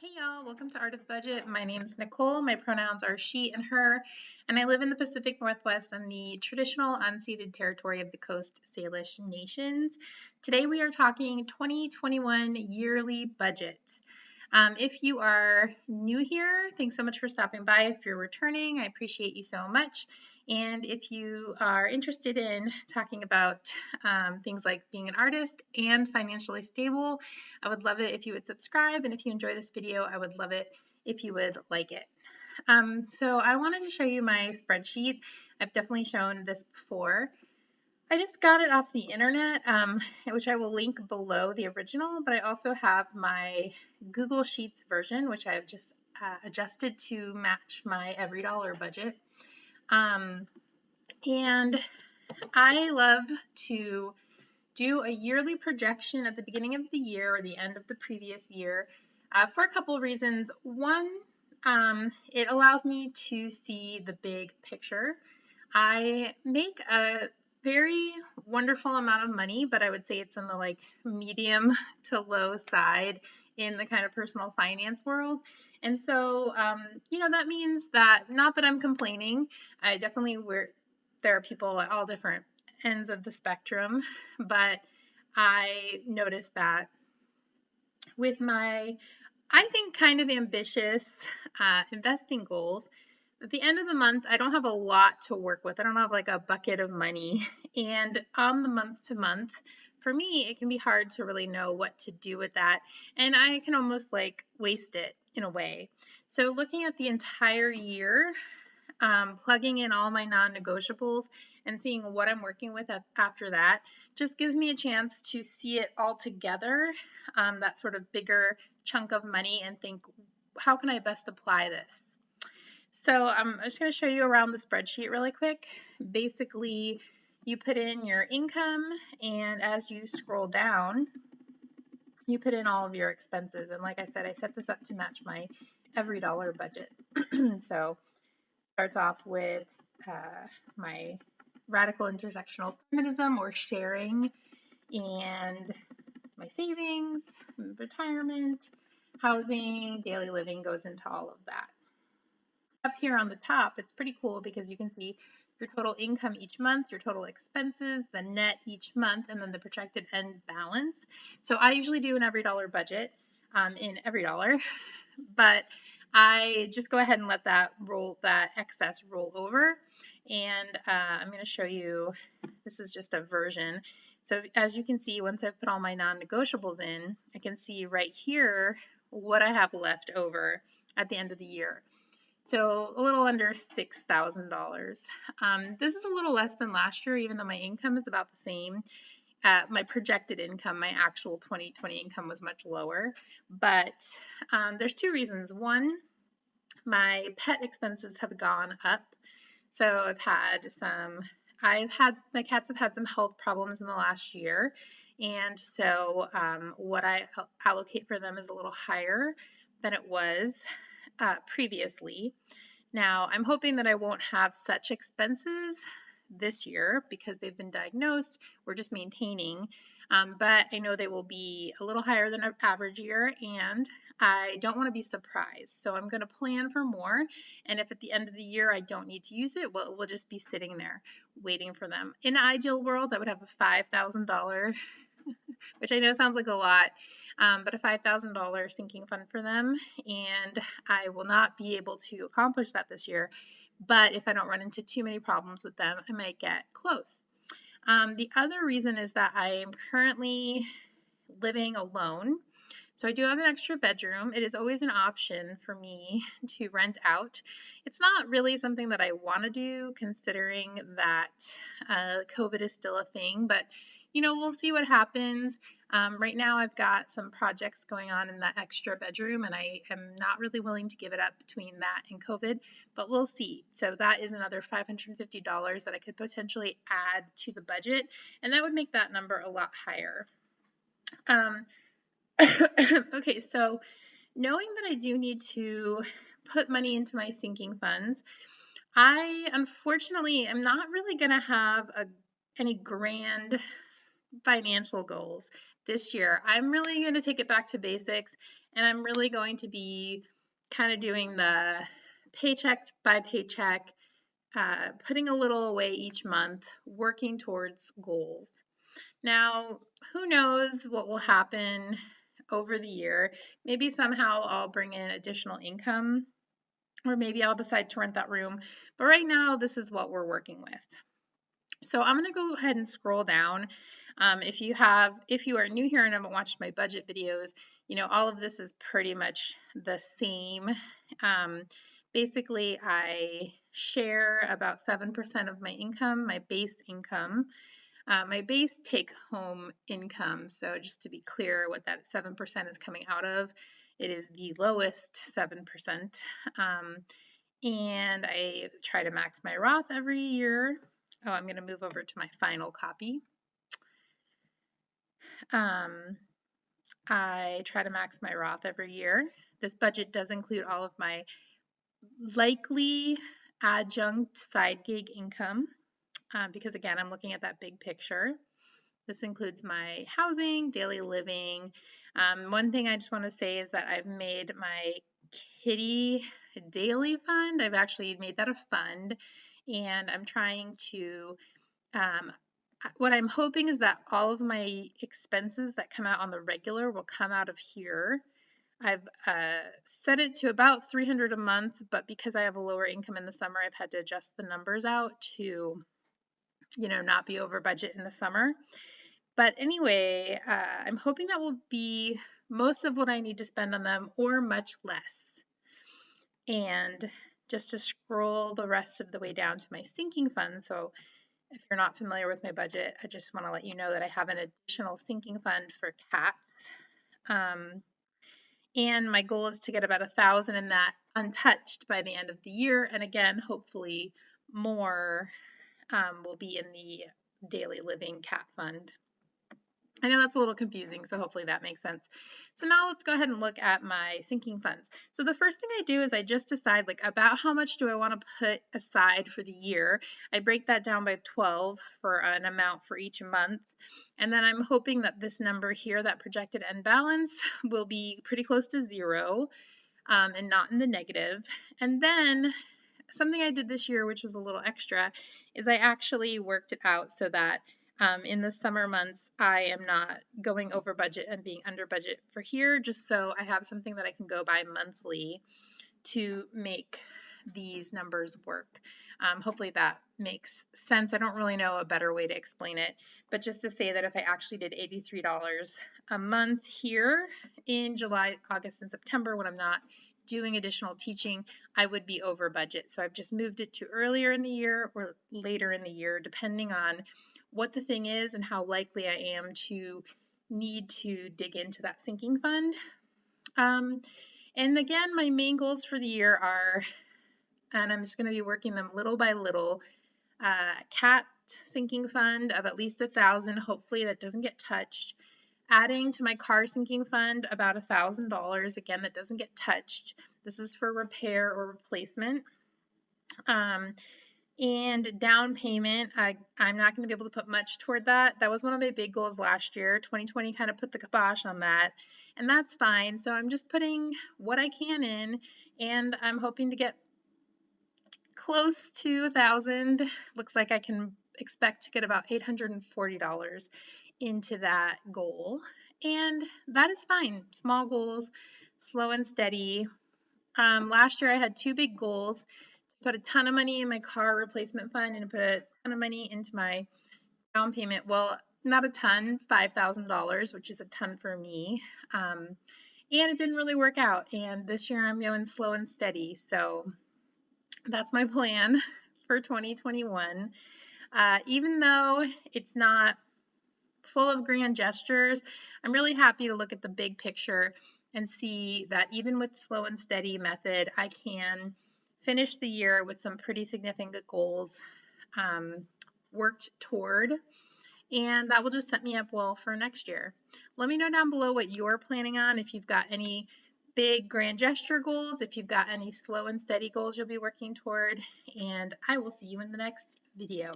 Hey y'all, welcome to Art of the Budget. My name's Nicole. My pronouns are she and her, and I live in the Pacific Northwest on the traditional unceded territory of the Coast Salish Nations. Today we are talking 2021 yearly budget. If you are new here, thanks so much for stopping by. If you're returning, I appreciate you so much. And if you are interested in talking about things like being an artist and financially stable, I would love it if you would subscribe. And if you enjoy this video, I would love it if you would like it. So I wanted to show you my spreadsheet. I've definitely shown this before. I just got it off the internet, which I will link below the original, but I also have my Google Sheets version, which I've just adjusted to match my every dollar budget. And I love to do a yearly projection at the beginning of the year or the end of the previous year for a couple of reasons. One, it allows me to see the big picture. I make a very wonderful amount of money, but I would say it's on the medium to low side in the kind of personal finance world. And so, that means that not that I'm complaining. I definitely there are people at all different ends of the spectrum, but I noticed that with my, I think, kind of ambitious investing goals, at the end of the month, I don't have a lot to work with. I don't have like a bucket of money. And on the month to month, for me, it can be hard to really know what to do with that. And I can almost waste it in a way. So looking at the entire year, plugging in all my non-negotiables and seeing what I'm working with after that just gives me a chance to see it all together, that sort of bigger chunk of money, and think, how can I best apply this? So I'm just going to show you around the spreadsheet really quick. Basically, you put in your income, and as you scroll down, you put in all of your expenses. And like I said, I set this up to match my every dollar budget. So starts off with my radical intersectional feminism or sharing, and my savings, retirement, housing, daily living goes into all of that. Up here on the top, it's pretty cool because you can see your total income each month, your total expenses, the net each month, and then the projected end balance. So I usually do an every dollar budget in every dollar, but I just go ahead and let that excess roll over. And I'm going to show you, this is just a version. So as you can see, once I've put all my non-negotiables in, I can see right here what I have left over at the end of the year. So a little under $6,000. This is a little less than last year, even though my income is about the same. My projected income, my actual 2020 income was much lower, but there's two reasons. One, my pet expenses have gone up. So my cats have had some health problems in the last year. And so what I allocate for them is a little higher than it was previously. Now, I'm hoping that I won't have such expenses this year because they've been diagnosed. We're just maintaining, but I know they will be a little higher than an average year, and I don't want to be surprised. So I'm going to plan for more, and if at the end of the year I don't need to use it, well, it will just be sitting there waiting for them. In an ideal world, I would have a $5,000, which I know sounds like a lot, but a $5,000 sinking fund for them, and I will not be able to accomplish that this year. But if I don't run into too many problems with them, I might get close. The other reason is that I am currently living alone. So I do have an extra bedroom. It is always an option for me to rent out. It's not really something that I want to do, considering that COVID is still a thing, but we'll see what happens. Right now I've got some projects going on in that extra bedroom, and I am not really willing to give it up between that and COVID, but we'll see. So that is another $550 that I could potentially add to the budget, and that would make that number a lot higher. Okay, so knowing that I do need to put money into my sinking funds, I unfortunately am not really going to have any grand financial goals this year, I'm really going to take it back to basics, and I'm really going to be kind of doing the paycheck by paycheck, putting a little away each month, working towards goals. Now, who knows what will happen over the year? Maybe somehow I'll bring in additional income, or maybe I'll decide to rent that room. But right now, this is what we're working with. So I'm going to go ahead and scroll down. If you are new here and haven't watched my budget videos, all of this is pretty much the same. Basically, I share about 7% of my income, my base income, my base take-home income. So just to be clear what that 7% is coming out of, it is the lowest 7%. And I try to max my Roth every year. Oh, I'm going to move over to my final copy. I try to max my Roth every year. This budget does include all of my likely adjunct side gig income because, again, I'm looking at that big picture. This includes my housing, daily living. One thing I just want to say is that I've made my kitty daily fund. I've actually made that a fund, and I'm trying to what I'm hoping is that all of my expenses that come out on the regular will come out of here. I've set it to about $300 a month, but because I have a lower income in the summer, I've had to adjust the numbers out to, not be over budget in the summer. But anyway, I'm hoping that will be most of what I need to spend on them, or much less. And just to scroll the rest of the way down to my sinking fund. So if you're not familiar with my budget, I just want to let you know that I have an additional sinking fund for cats. And my goal is to get about 1,000 in that untouched by the end of the year. And again, hopefully more will be in the daily living cat fund. I know that's a little confusing, so hopefully that makes sense. So now let's go ahead and look at my sinking funds. So the first thing I do is I just decide about how much do I want to put aside for the year. I break that down by 12 for an amount for each month. And then I'm hoping that this number here, that projected end balance, will be pretty close to zero and not in the negative. And then something I did this year, which was a little extra, is I actually worked it out so that in the summer months, I am not going over budget and being under budget for here, just so I have something that I can go by monthly to make these numbers work. Hopefully that makes sense. I don't really know a better way to explain it, but just to say that if I actually did $83 a month here in July, August, and September when I'm not doing additional teaching, I would be over budget. So I've just moved it to earlier in the year or later in the year, depending on what the thing is and how likely I am to need to dig into that sinking fund. And again, my main goals for the year are, and I'm just going to be working them little by little, cat sinking fund of at least 1,000. Hopefully that doesn't get touched. Adding to my car sinking fund about $1,000. Again, that doesn't get touched. This is for repair or replacement. And down payment, I'm not going to be able to put much toward that. That was one of my big goals last year. 2020 kind of put the kibosh on that, and that's fine. So I'm just putting what I can in, and I'm hoping to get close to 1,000. Looks like I can expect to get about $840 into that goal, and that is fine. Small goals, slow and steady. Last year I had two big goals. Put a ton of money in my car replacement fund and put a ton of money into my down payment. Well, not a ton, $5,000, which is a ton for me. And it didn't really work out. And this year I'm going slow and steady. So that's my plan for 2021. Even though it's not full of grand gestures, I'm really happy to look at the big picture and see that even with slow and steady method, I can finish the year with some pretty significant goals worked toward, and that will just set me up well for next year. Let me know down below what you're planning on, if you've got any big grand gesture goals, if you've got any slow and steady goals you'll be working toward, and I will see you in the next video.